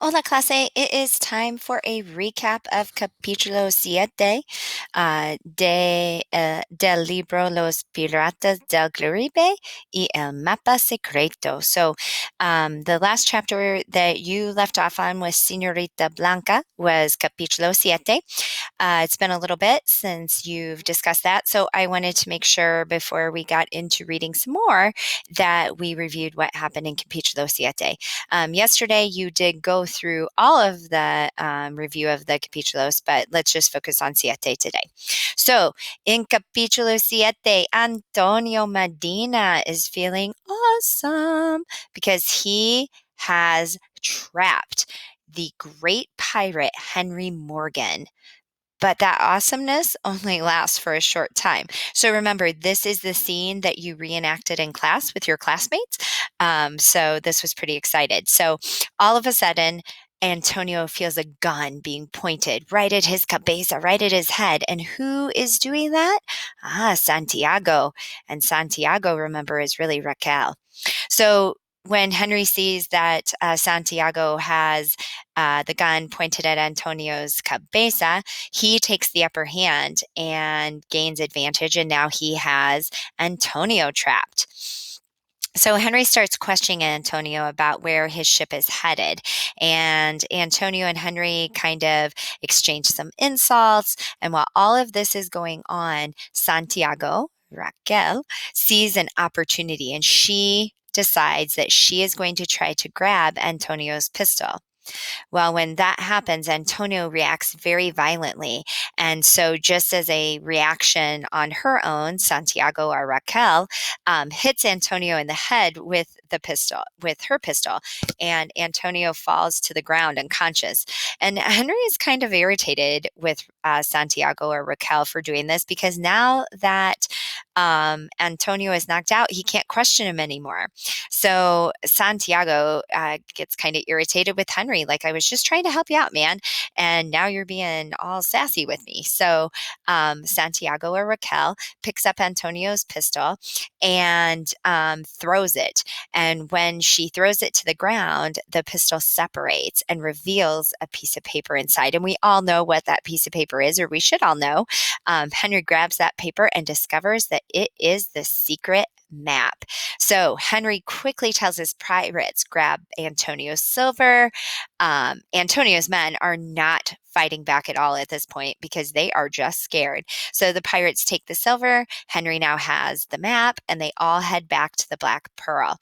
Hola clase, it is time for a recap of capítulo 7 del libro Los Piratas del Caribe y el Mapa Secreto. So the last chapter that you left off on with Señorita Blanca was capítulo 7. It's been a little bit since you've discussed that, so I wanted to make sure before we got into reading some more that we reviewed what happened in capítulo 7. Yesterday, you did go through all of the review of the capítulos, but let's just focus on siete today. So, in capítulo 7, Antonio Medina is feeling awesome because he has trapped the great pirate Henry Morgan. But that awesomeness only lasts for a short time. So remember, this is the scene that you reenacted in class with your classmates. So this was pretty excited. So all of a sudden, Antonio feels a gun being pointed right at his cabeza, right at his head. And who is doing that? Santiago. And Santiago, remember, is really Raquel. So when Henry sees that Santiago has the gun pointed at Antonio's cabeza, he takes the upper hand and gains advantage, and now he has Antonio trapped. So Henry starts questioning Antonio about where his ship is headed, and Antonio and Henry kind of exchange some insults. And while all of this is going on, Santiago, Raquel, sees an opportunity, and she decides that she is going to try to grab Antonio's pistol. Well, when that happens, Antonio reacts very violently. And so, just as a reaction on her own, Santiago or Raquel hits Antonio in the head with her pistol, and Antonio falls to the ground unconscious. And Henry is kind of irritated with Santiago or Raquel for doing this because now that Antonio is knocked out, he can't question him anymore. So Santiago gets kind of irritated with Henry, like, I was just trying to help you out, man. And now you're being all sassy with me. So Santiago or Raquel picks up Antonio's pistol and throws it. And when she throws it to the ground, the pistol separates and reveals a piece of paper inside. And we all know what that piece of paper is, or we should all know. Henry grabs that paper and discovers that it is the secret map. So Henry quickly tells his pirates, grab Antonio's silver. Antonio's men are not fighting back at all at this point because they are just scared. So the pirates take the silver. Henry now has the map, and they all head back to the Black Pearl.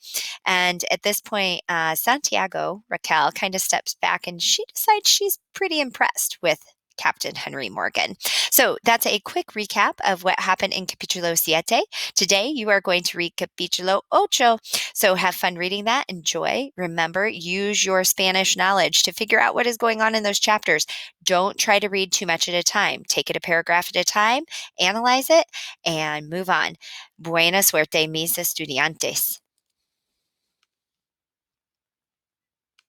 And at this point, Santiago, Raquel, kind of steps back, and she decides she's pretty impressed with Captain Henry Morgan. So that's a quick recap of what happened in Capítulo 7. Today, you are going to read Capítulo 8. So have fun reading that. Enjoy. Remember, use your Spanish knowledge to figure out what is going on in those chapters. Don't try to read too much at a time. Take it a paragraph at a time, analyze it, and move on. Buena suerte, mis estudiantes.